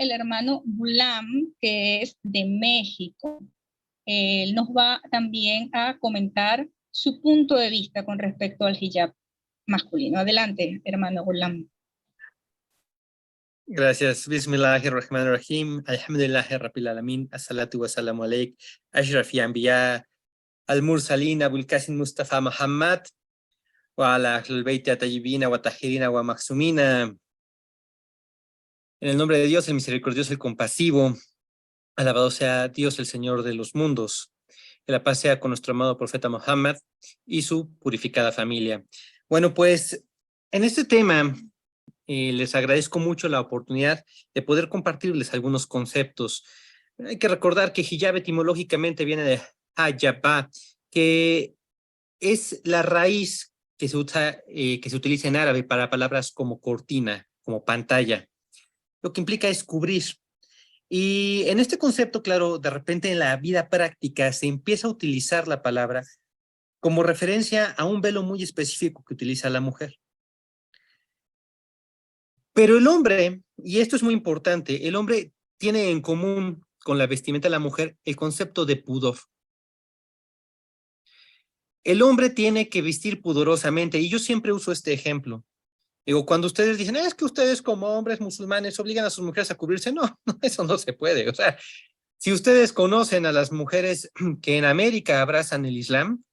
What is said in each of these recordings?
el hermano Gulam, que es de México. Él nos va también a comentar su punto de vista con respecto al hijab masculino. Adelante, hermano Gulam. Gracias. Bismillahirrahmanirrahim. Alhamdulillahi Rabbil Alamin. Assalatu wassalamu alaik. Ashrafi Anbiya. Al-Mursalin Abul Qasim Mustafa Muhammad. Wa ala ahlul bayti tayyibina wa tahirina wa maksumina. En el nombre de Dios, el misericordioso, el compasivo. Alabado sea Dios, el Señor de los mundos. Que la paz sea con nuestro amado profeta Muhammad y su purificada familia. Bueno, pues en este tema les agradezco mucho la oportunidad de poder compartirles algunos conceptos. Hay que recordar que hijab etimológicamente viene de hajaba, que es la raíz que se utiliza en árabe para palabras como cortina, como pantalla. Lo que implica es cubrir. Y en este concepto, claro, de repente en la vida práctica se empieza a utilizar la palabra como referencia a un velo muy específico que utiliza la mujer. Pero el hombre, y esto es muy importante, el hombre tiene en común con la vestimenta de la mujer el concepto de pudor. El hombre tiene que vestir pudorosamente, y yo siempre uso este ejemplo. Digo, cuando ustedes dicen, es que ustedes como hombres musulmanes obligan a sus mujeres a cubrirse, no, no, eso no se puede. O sea, si ustedes conocen a las mujeres que en América abrazan el Islam,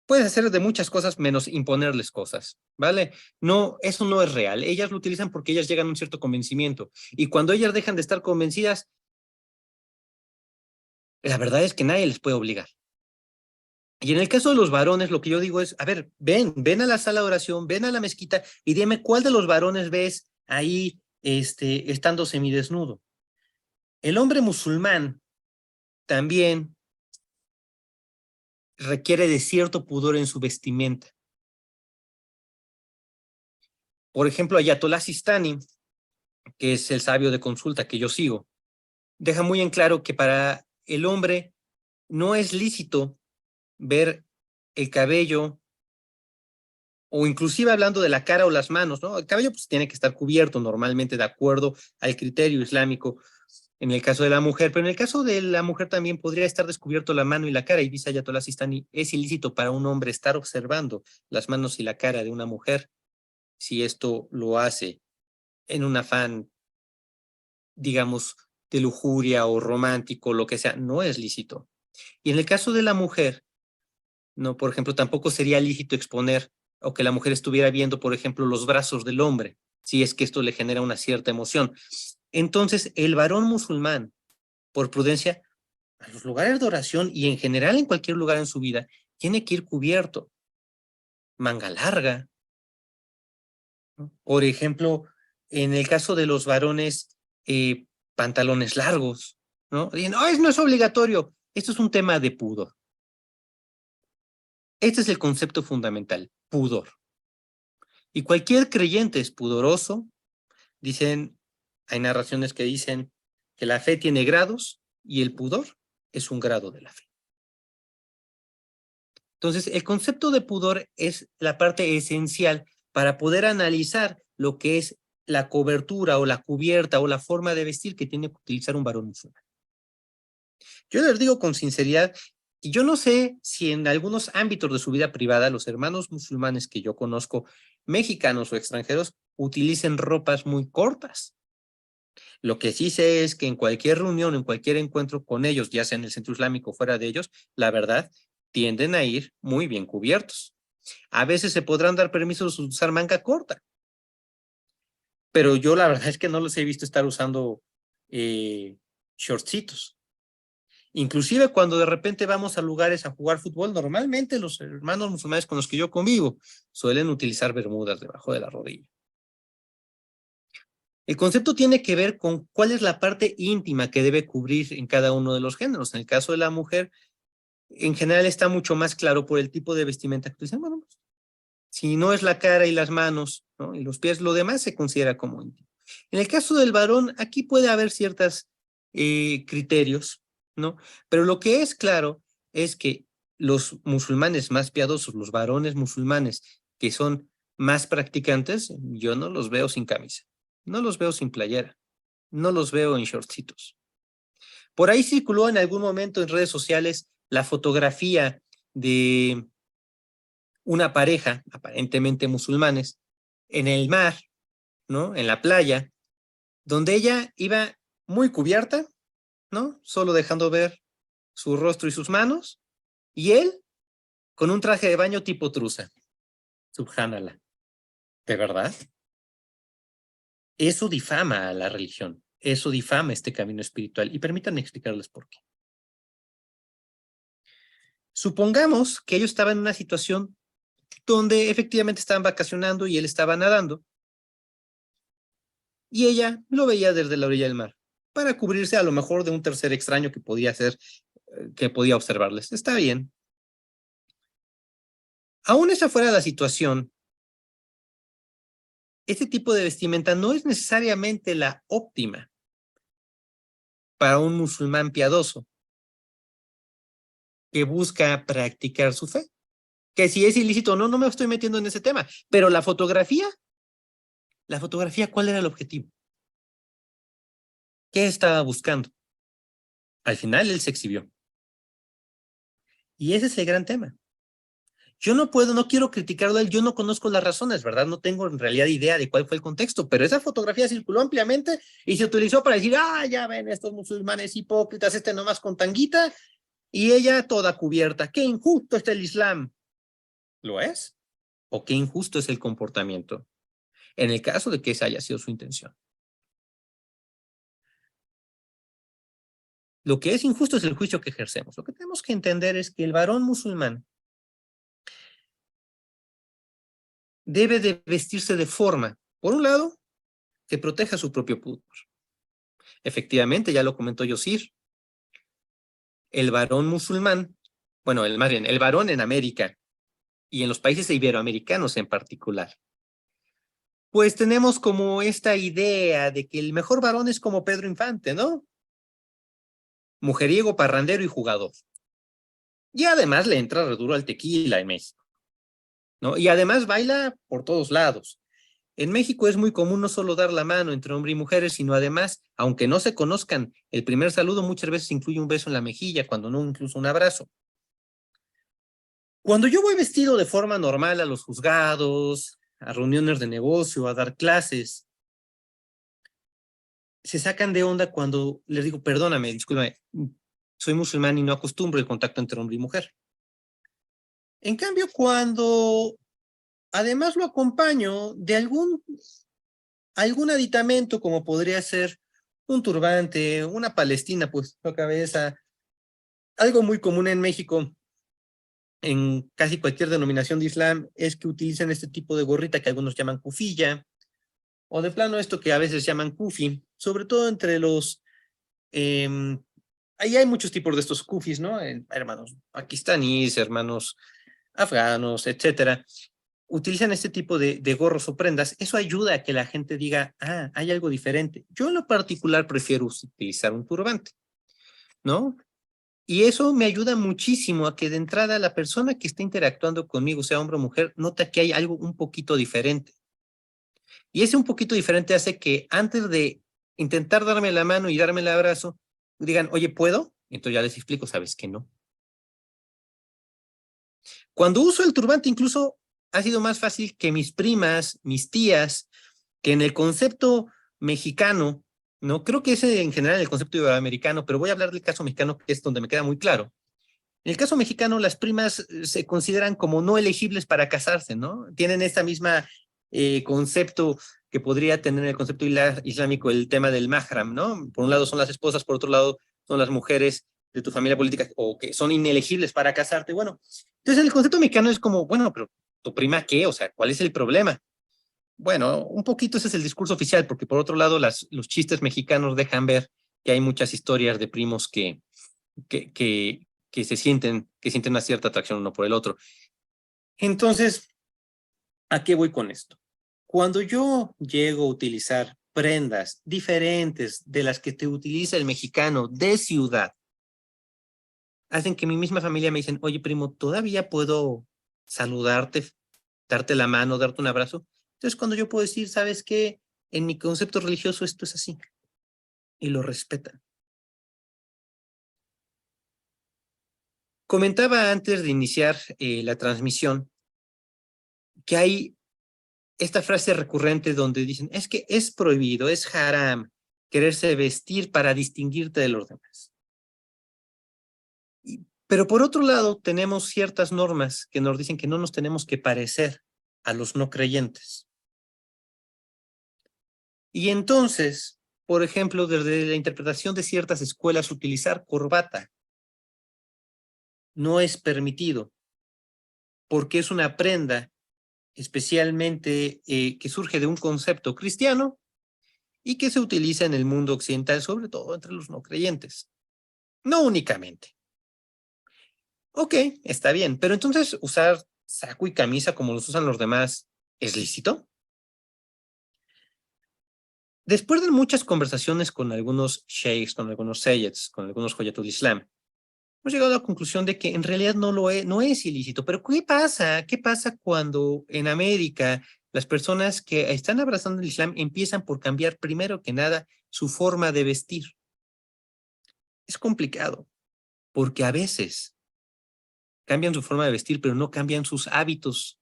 puedes hacer de muchas cosas menos imponerles cosas, ¿vale? No, eso no es real. Ellas lo utilizan porque ellas llegan a un cierto convencimiento. Y cuando ellas dejan de estar convencidas, la verdad es que nadie les puede obligar. Y en el caso de los varones, lo que yo digo es, a ver, ven a la sala de oración, ven a la mezquita y dime cuál de los varones ves ahí estando semidesnudo. El hombre musulmán también requiere de cierto pudor en su vestimenta. Por ejemplo, Ayatollah Sistani, que es el sabio de consulta que yo sigo, deja muy en claro que para el hombre no es lícito ver el cabello, o inclusive hablando de la cara o las manos, ¿no? El cabello pues tiene que estar cubierto normalmente de acuerdo al criterio islámico en el caso de la mujer, pero en el caso de la mujer también podría estar descubierto la mano y la cara, y dice Ayatollah Sistani, es ilícito para un hombre estar observando las manos y la cara de una mujer si esto lo hace en un afán, digamos, de lujuria o romántico, lo que sea, no es lícito. Y en el caso de la mujer, no, por ejemplo, tampoco sería lícito exponer o que la mujer estuviera viendo, por ejemplo, los brazos del hombre, si es que esto le genera una cierta emoción. Entonces, el varón musulmán, por prudencia, a los lugares de oración y en general en cualquier lugar en su vida, tiene que ir cubierto, manga larga, ¿no? Por ejemplo, en el caso de los varones, pantalones largos, ¿no? Dicen, no, no es obligatorio. Esto es un tema de pudor. Este es el concepto fundamental, pudor. Y cualquier creyente es pudoroso. Dicen, hay narraciones que dicen que la fe tiene grados y el pudor es un grado de la fe. Entonces, el concepto de pudor es la parte esencial para poder analizar lo que es la cobertura o la cubierta o la forma de vestir que tiene que utilizar un varón musulmán. Yo les digo con sinceridad, y yo no sé si en algunos ámbitos de su vida privada los hermanos musulmanes que yo conozco, mexicanos o extranjeros, utilicen ropas muy cortas. Lo que sí sé es que en cualquier reunión, en cualquier encuentro con ellos, ya sea en el centro islámico o fuera de ellos, la verdad, tienden a ir muy bien cubiertos. A veces se podrán dar permisos de usar manga corta, pero yo la verdad es que no los he visto estar usando shortcitos. Inclusive cuando de repente vamos a lugares a jugar fútbol, normalmente los hermanos musulmanes con los que yo convivo suelen utilizar bermudas debajo de la rodilla. El concepto tiene que ver con cuál es la parte íntima que debe cubrir en cada uno de los géneros. En el caso de la mujer, en general está mucho más claro por el tipo de vestimenta que utilizan. Bueno, si no es la cara y las manos, ¿no? Y los pies, lo demás se considera como íntimo. En el caso del varón, aquí puede haber ciertos criterios, ¿no? Pero lo que es claro es que los musulmanes más piadosos, los varones musulmanes que son más practicantes, yo no los veo sin camisa, no los veo sin playera. no los veo en shortcitos. Por ahí circuló en algún momento en redes sociales la fotografía de una pareja, aparentemente musulmanes, en el mar, ¿no? En la playa, donde ella iba muy cubierta, ¿no? Solo dejando ver su rostro y sus manos, y él con un traje de baño tipo truza. Subhanallah. ¿De verdad? Eso difama a la religión. Eso difama este camino espiritual. Y permítanme explicarles por qué. Supongamos que ellos estaban en una situación donde efectivamente estaban vacacionando y él estaba nadando, y ella lo veía desde la orilla del mar, para cubrirse a lo mejor de un tercer extraño que podía ser, que podía observarles. Está bien. Aún esa fuera la situación, este tipo de vestimenta no es necesariamente la óptima para un musulmán piadoso que busca practicar su fe. Que si es ilícito o no, no me estoy metiendo en ese tema. Pero la fotografía, ¿cuál era el objetivo? ¿Qué estaba buscando? Al final él se exhibió. Y ese es el gran tema. Yo no quiero criticarlo a él, yo no conozco las razones, ¿verdad? No tengo en realidad idea de cuál fue el contexto, pero esa fotografía circuló ampliamente y se utilizó para decir, ya ven estos musulmanes hipócritas, este nomás con tanguita y ella toda cubierta. ¡Qué injusto está el Islam! ¿Lo es? ¿O qué injusto es el comportamiento? En el caso de que esa haya sido su intención. Lo que es injusto es el juicio que ejercemos. Lo que tenemos que entender es que el varón musulmán debe de vestirse de forma, por un lado, que proteja su propio pudor. Efectivamente, ya lo comentó Yosir, el varón musulmán, bueno, más bien, el varón en América y en los países iberoamericanos en particular, pues tenemos como esta idea de que el mejor varón es como Pedro Infante, ¿no? Mujeriego, parrandero y jugador. Y además le entra re duro al tequila en México, ¿no? Y además baila por todos lados. En México es muy común no solo dar la mano entre hombre y mujeres, sino además, aunque no se conozcan, el primer saludo muchas veces incluye un beso en la mejilla, cuando no incluso un abrazo. Cuando yo voy vestido de forma normal a los juzgados, a reuniones de negocio, a dar clases, se sacan de onda cuando les digo, perdóname, discúlpame, soy musulmán y no acostumbro el contacto entre hombre y mujer. En cambio, cuando además lo acompaño de algún aditamento, como podría ser un turbante, una palestina, pues, la cabeza, algo muy común en México, en casi cualquier denominación de Islam, es que utilizan este tipo de gorrita que algunos llaman kufilla, o de plano esto que a veces llaman kufi, sobre todo entre los... ahí hay muchos tipos de estos kufis, ¿no? Hermanos pakistaníes, hermanos afganos, etcétera. Utilizan este tipo de gorros o prendas. Eso ayuda a que la gente diga, hay algo diferente. Yo en lo particular prefiero utilizar un turbante, ¿no? Y eso me ayuda muchísimo a que de entrada la persona que está interactuando conmigo, sea hombre o mujer, nota que hay algo un poquito diferente. Y ese un poquito diferente hace que antes de intentar darme la mano y darme el abrazo, digan, oye, ¿puedo? Entonces ya les explico, sabes que no. Cuando uso el turbante incluso ha sido más fácil que mis primas, mis tías, que en el concepto mexicano, ¿no? Creo que ese en general en el concepto iberoamericano, pero voy a hablar del caso mexicano, que es donde me queda muy claro. En el caso mexicano, las primas se consideran como no elegibles para casarse, ¿no? Tienen esta misma concepto que podría tener el concepto islámico, el tema del mahram, ¿no? Por un lado son las esposas, por otro lado son las mujeres de tu familia política o que son inelegibles para casarte. Bueno, entonces el concepto mexicano es como, bueno, pero ¿tu prima qué? O sea, ¿cuál es el problema? Bueno, un poquito ese es el discurso oficial, porque por otro lado los chistes mexicanos dejan ver que hay muchas historias de primos que, que, que sienten una cierta atracción uno por el otro. Entonces, ¿a qué voy con esto? Cuando yo llego a utilizar prendas diferentes de las que te utiliza el mexicano de ciudad, hacen que mi misma familia me dicen, oye primo, ¿todavía puedo saludarte, darte la mano, darte un abrazo? Entonces cuando yo puedo decir, ¿sabes qué? En mi concepto religioso esto es así. y lo respetan. Comentaba antes de iniciar la transmisión que hay esta frase recurrente donde dicen, es que es prohibido, es haram, quererse vestir para distinguirte de los demás. Pero por otro lado, tenemos ciertas normas que nos dicen que no nos tenemos que parecer a los no creyentes. Y entonces, por ejemplo, desde la interpretación de ciertas escuelas, utilizar corbata no es permitido, porque es una prenda especialmente que surge de un concepto cristiano y que se utiliza en el mundo occidental, sobre todo entre los no creyentes. No únicamente. Ok, está bien, pero entonces usar saco y camisa como los usan los demás, ¿es lícito? Después de muchas conversaciones con algunos sheikhs, con algunos sayyeds, con algunos Hoyatul Islam, hemos llegado a la conclusión de que en realidad no es ilícito. Pero ¿qué pasa? ¿Qué pasa cuando en América las personas que están abrazando el Islam empiezan por cambiar primero que nada su forma de vestir? Es complicado, porque a veces cambian su forma de vestir, pero no cambian sus hábitos,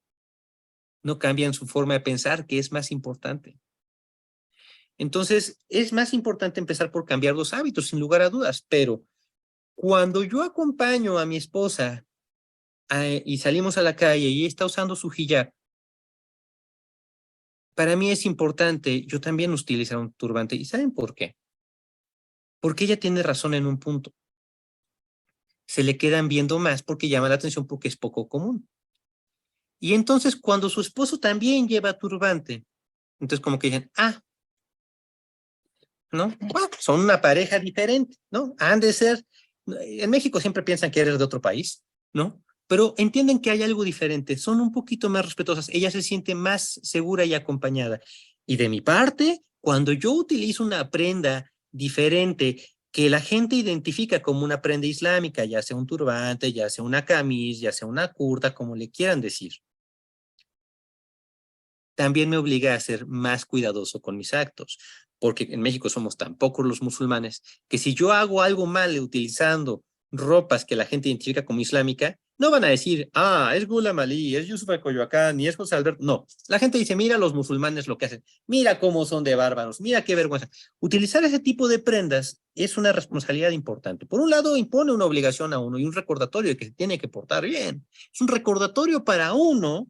no cambian su forma de pensar, que es más importante. Entonces, es más importante empezar por cambiar los hábitos, sin lugar a dudas, pero cuando yo acompaño a mi esposa y salimos a la calle y ella está usando su hijab, para mí es importante yo también utilizar un turbante. ¿Y saben por qué? Porque ella tiene razón en un punto. Se le quedan viendo más porque llama la atención porque es poco común. Y entonces cuando su esposo también lleva turbante, entonces como que dicen, ¿no? Bueno, son una pareja diferente, ¿no? Han de ser, en México siempre piensan que eres de otro país, ¿no? Pero entienden que hay algo diferente, son un poquito más respetuosas, ella se siente más segura y acompañada. Y de mi parte, cuando yo utilizo una prenda diferente que la gente identifica como una prenda islámica, ya sea un turbante, ya sea una camisa, ya sea una kurda, como le quieran decir, también me obliga a ser más cuidadoso con mis actos, porque en México somos tan pocos los musulmanes que si yo hago algo mal utilizando ropas que la gente identifica como islámica, no van a decir, es Ghulam Ali, es Yusuf Coyoacán, ni es José Alberto. No, la gente dice, mira los musulmanes lo que hacen, mira cómo son de bárbaros, mira qué vergüenza. Utilizar ese tipo de prendas es una responsabilidad importante. Por un lado, impone una obligación a uno y un recordatorio de que se tiene que portar bien. Es un recordatorio para uno.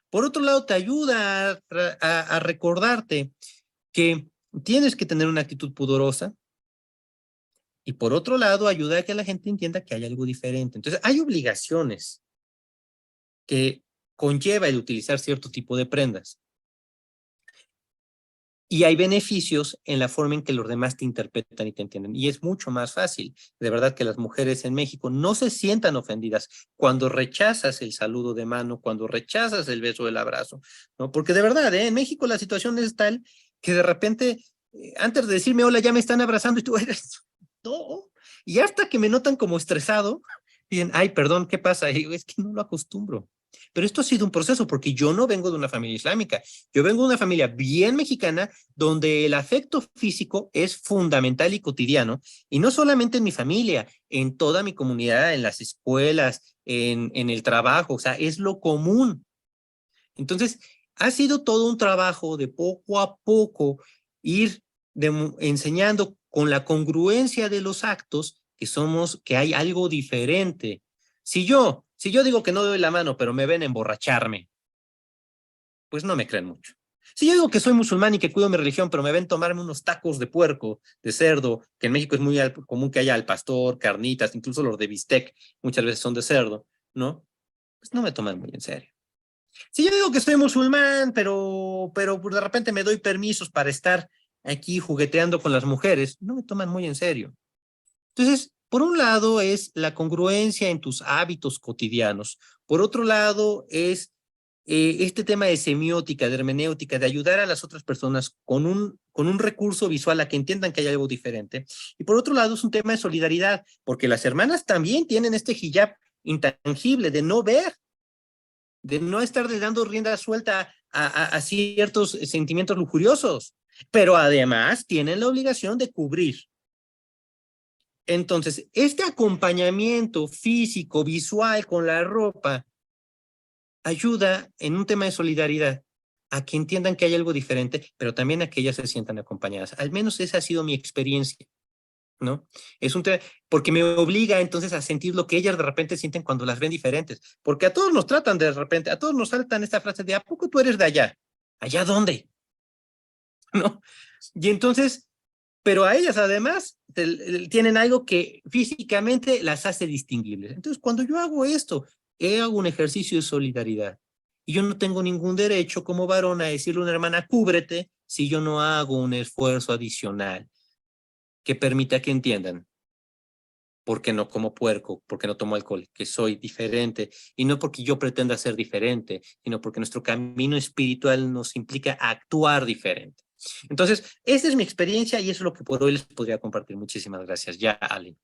Por otro lado, te ayuda a recordarte que tienes que tener una actitud pudorosa. Y por otro lado, ayuda a que la gente entienda que hay algo diferente. Entonces, hay obligaciones que conlleva el utilizar cierto tipo de prendas. Y hay beneficios en la forma en que los demás te interpretan y te entienden. Y es mucho más fácil. De verdad que las mujeres en México no se sientan ofendidas cuando rechazas el saludo de mano, cuando rechazas el beso del abrazo, ¿no? Porque de verdad, en México la situación es tal que de repente, antes de decirme hola, ya me están abrazando y tú eres, no. Y hasta que me notan como estresado, dicen, ay, perdón, ¿qué pasa? Y digo, es que no lo acostumbro. Pero esto ha sido un proceso porque yo no vengo de una familia islámica. Yo vengo de una familia bien mexicana donde el afecto físico es fundamental y cotidiano. Y no solamente en mi familia, en toda mi comunidad, en las escuelas, en el trabajo. O sea, es lo común. Entonces, ha sido todo un trabajo de poco a poco ir enseñando con la congruencia de los actos que hay algo diferente. Si yo digo que no doy la mano, pero me ven emborracharme, pues no me creen mucho. Si yo digo que soy musulmán y que cuido mi religión, pero me ven tomarme unos tacos de puerco, de cerdo, que en México es muy común que haya al pastor, carnitas, incluso los de bistec, muchas veces son de cerdo, ¿no? Pues no me toman muy en serio. Si yo digo que soy musulmán, pero de repente me doy permisos para estar aquí jugueteando con las mujeres, no me toman muy en serio. Entonces, por un lado es la congruencia en tus hábitos cotidianos. Por otro lado es este tema de semiótica, de hermenéutica, de ayudar a las otras personas con un recurso visual a que entiendan que hay algo diferente. Y por otro lado es un tema de solidaridad, porque las hermanas también tienen este hijab intangible de no ver, de no estar dando rienda suelta a ciertos sentimientos lujuriosos. pero además tienen la obligación de cubrir. Entonces, este acompañamiento físico, visual con la ropa, ayuda en un tema de solidaridad a que entiendan que hay algo diferente, pero también a que ellas se sientan acompañadas. Al menos esa ha sido mi experiencia, ¿no? Es un tema, porque me obliga entonces a sentir lo que ellas de repente sienten cuando las ven diferentes, porque a todos nos tratan de repente, a todos nos saltan esta frase de, ¿a poco tú eres de allá? ¿Allá dónde? ¿No? Y entonces, pero a ellas además tienen algo que físicamente las hace distinguibles. Entonces, cuando yo hago esto, hago un ejercicio de solidaridad. Y yo no tengo ningún derecho como varón a decirle a una hermana, cúbrete, si yo no hago un esfuerzo adicional que permita que entiendan porque no como puerco, porque no tomo alcohol, que soy diferente, y no porque yo pretenda ser diferente, sino porque nuestro camino espiritual nos implica actuar diferente. Entonces, esa es mi experiencia y eso es lo que por hoy les podría compartir. Muchísimas gracias. Ya, Ale.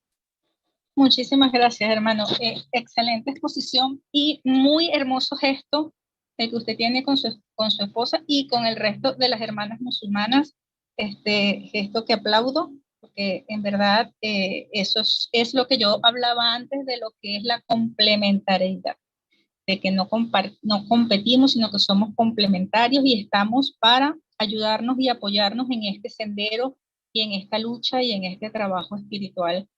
Muchísimas gracias, hermano. Excelente exposición y muy hermoso gesto el que usted tiene con su esposa y con el resto de las hermanas musulmanas. Este gesto que aplaudo, porque en verdad eso es lo que yo hablaba antes de lo que es la complementariedad, de que no competimos, sino que somos complementarios y estamos para ayudarnos y apoyarnos en este sendero y en esta lucha y en este trabajo espiritual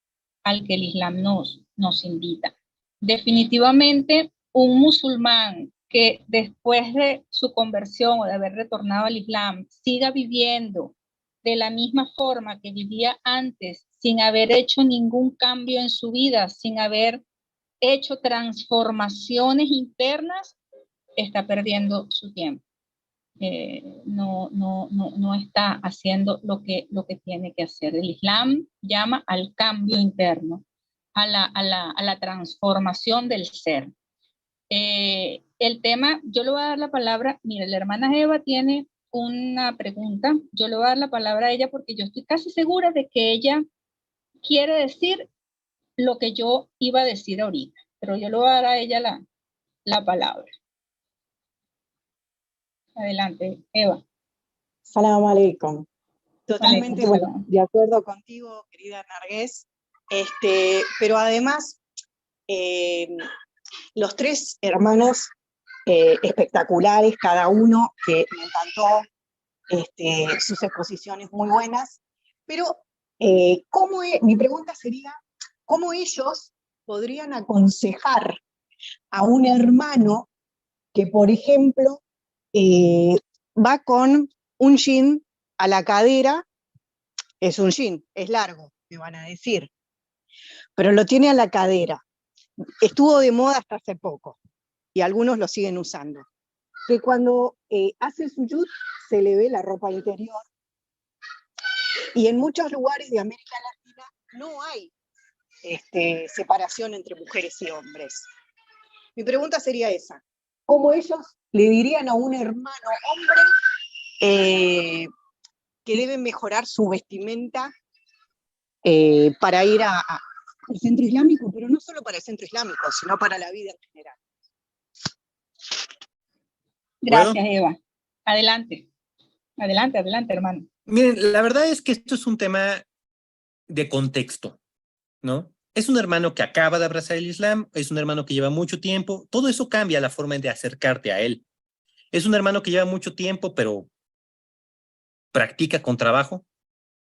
al que el Islam nos invita. Definitivamente, un musulmán que después de su conversión o de haber retornado al Islam siga viviendo de la misma forma que vivía antes, sin haber hecho ningún cambio en su vida, sin haber hecho transformaciones internas, está perdiendo su tiempo. No está haciendo lo que tiene que hacer. El Islam llama al cambio interno, a la transformación del ser. El tema, yo le voy a dar la palabra, mire, la hermana Eva tiene una pregunta, yo le voy a dar la palabra a ella porque yo estoy casi segura de que ella quiere decir lo que yo iba a decir ahorita, pero yo le voy a dar a ella la palabra. Adelante, Eva. Salam aleikum. Totalmente, bueno, Salam. de acuerdo contigo, querida Nargués. Pero además, los tres hermanos espectaculares, cada uno, que me encantó, sus exposiciones muy buenas. Pero mi pregunta sería, ¿cómo ellos podrían aconsejar a un hermano que, por ejemplo, va con un jean a la cadera? Es un jean, es largo, me van a decir, pero lo tiene a la cadera. Estuvo de moda hasta hace poco, y algunos lo siguen usando. Que cuando hace suyud se le ve la ropa interior, y en muchos lugares de América Latina no hay separación entre mujeres y hombres. Mi pregunta sería esa: ¿cómo ellos le dirían a un hermano hombre que debe mejorar su vestimenta para ir al centro islámico, pero no solo para el centro islámico, sino para la vida en general? Gracias, ¿Puedo? Eva. Adelante. Adelante, hermano. Miren, la verdad es que esto es un tema de contexto, ¿no? Es un hermano que acaba de abrazar el Islam, es un hermano que lleva mucho tiempo, todo eso cambia la forma de acercarte a él. Es un hermano que lleva mucho tiempo, pero practica con trabajo,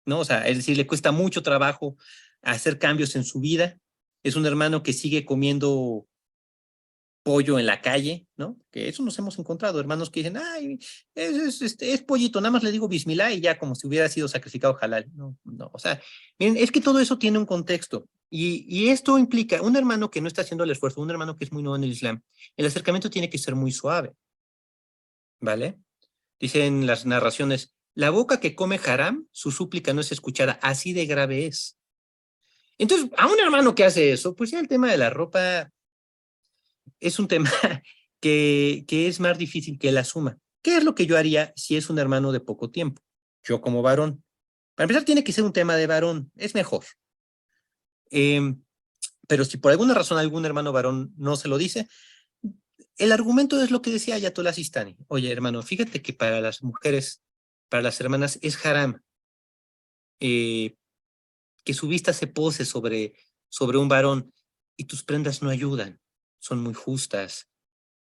¿no? O sea, es decir, le cuesta mucho trabajo hacer cambios en su vida. Es un hermano que sigue comiendo pollo en la calle, ¿no? Que eso nos hemos encontrado, hermanos que dicen, ay, es pollito, nada más le digo bismillah y ya como si hubiera sido sacrificado halal. No, no, o sea, miren, es que todo eso tiene un contexto. Y esto implica un hermano que no está haciendo el esfuerzo, un hermano que es muy nuevo en el Islam. El acercamiento tiene que ser muy suave, ¿vale? Dicen las narraciones, la boca que come haram, su súplica no es escuchada, así de grave es. Entonces, a un hermano que hace eso, pues ya el tema de la ropa es un tema que es más difícil que él asuma. ¿Qué es lo que yo haría si es un hermano de poco tiempo? Yo como varón. Para empezar, tiene que ser un tema de varón, es mejor. Pero si por alguna razón algún hermano varón no se lo dice, el argumento es lo que decía Ayatollah Sistani. Oye, hermano, fíjate que para las mujeres para las hermanas es haram. Que su vista se pose sobre un varón y tus prendas no ayudan, son muy justas.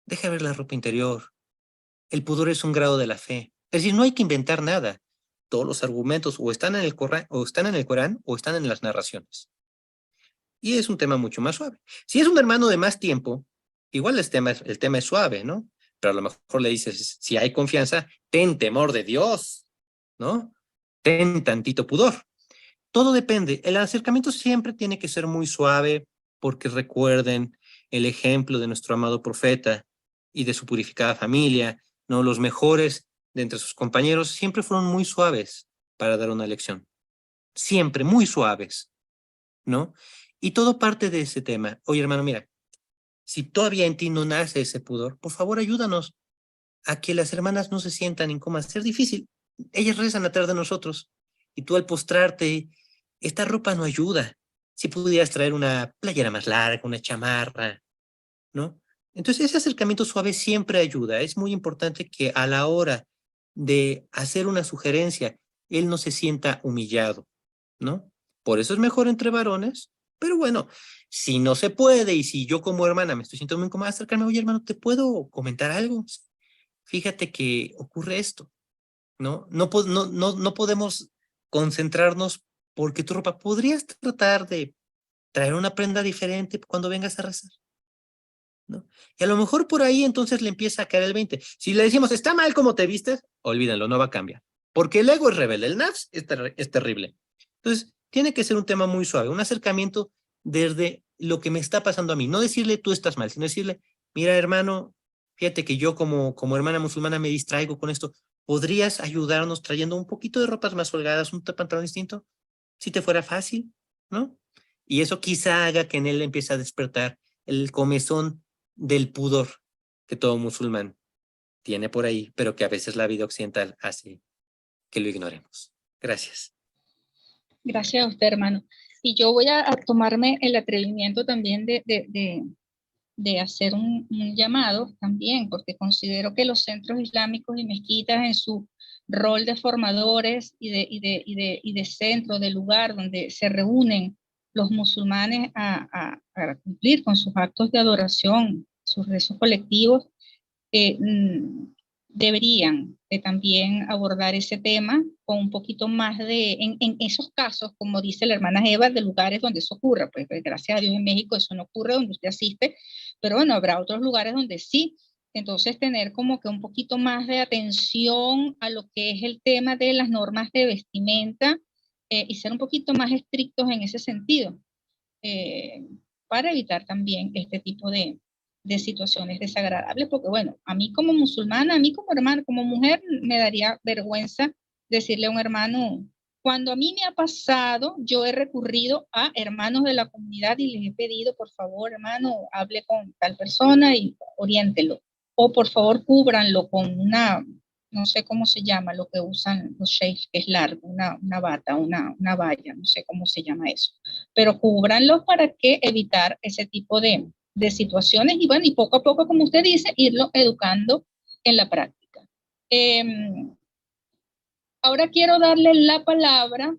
Deja ver la ropa interior. El pudor es un grado de la fe. Es decir, no hay que inventar nada. Todos los argumentos o están en el Corán, o están en las narraciones. Y es un tema mucho más suave. Si es un hermano de más tiempo, igual el tema es suave, ¿no? Pero a lo mejor le dices, si hay confianza, ten temor de Dios, ¿no? Ten tantito pudor. Todo depende. El acercamiento siempre tiene que ser muy suave, porque recuerden el ejemplo de nuestro amado profeta y de su purificada familia, ¿no? Los mejores de entre sus compañeros siempre fueron muy suaves para dar una lección. Siempre muy suaves, ¿no? Y todo parte de ese tema. Oye, hermano, mira, si todavía en ti no nace ese pudor, por favor ayúdanos a que las hermanas no se sientan incómodas. Es difícil. Ellas rezan atrás de nosotros. Y tú al postrarte, esta ropa no ayuda. Si pudieras traer una playera más larga, una chamarra, ¿no? Entonces ese acercamiento suave siempre ayuda. Es muy importante que a la hora de hacer una sugerencia, él no se sienta humillado, ¿no? Por eso es mejor entre varones, pero bueno, si no se puede y si yo como hermana me estoy sintiendo muy incómoda, acercarme, oye hermano, ¿te puedo comentar algo? Fíjate que ocurre esto, ¿no? No podemos concentrarnos porque tu ropa, podrías tratar de traer una prenda diferente cuando vengas a rezar, ¿no? Y a lo mejor por ahí entonces le empieza a caer el 20. Si le decimos, está mal como te vistes, olvídenlo, no va a cambiar. Porque el ego es rebelde, el nafs es terrible. Entonces, tiene que ser un tema muy suave, un acercamiento desde lo que me está pasando a mí. No decirle, tú estás mal, sino decirle, mira, hermano, fíjate que yo como hermana musulmana me distraigo con esto. ¿Podrías ayudarnos trayendo un poquito de ropas más holgadas, un pantalón distinto? Si te fuera fácil, ¿no? Y eso quizá haga que en él empiece a despertar el comezón del pudor que todo musulmán tiene por ahí, pero que a veces la vida occidental hace que lo ignoremos. Gracias. Gracias a usted, hermano. Y yo voy a tomarme el atrevimiento también de hacer un llamado también, porque considero que los centros islámicos y mezquitas en su rol de formadores y de centro, de lugar donde se reúnen los musulmanes a cumplir con sus actos de adoración, sus rezos colectivos, deberían también abordar ese tema con un poquito más en esos casos, como dice la hermana Eva, de lugares donde eso ocurra. Pues gracias a Dios en México eso no ocurre donde usted asiste, pero bueno, habrá otros lugares donde sí. Entonces tener como que un poquito más de atención a lo que es el tema de las normas de vestimenta y ser un poquito más estrictos en ese sentido, eh, para evitar también este tipo de situaciones desagradables, porque bueno, a mí como musulmana, a mí como hermana, como mujer, me daría vergüenza decirle a un hermano, cuando a mí me ha pasado, yo he recurrido a hermanos de la comunidad y les he pedido, por favor, hermano, hable con tal persona y oriéntelo, o por favor, cúbranlo con una, no sé cómo se llama, lo que usan los sheikhs, que es largo, una bata, una valla, no sé cómo se llama eso, pero cúbranlos para que evitar ese tipo de situaciones y bueno, y poco a poco, como usted dice, irlo educando en la práctica. Ahora quiero darle la palabra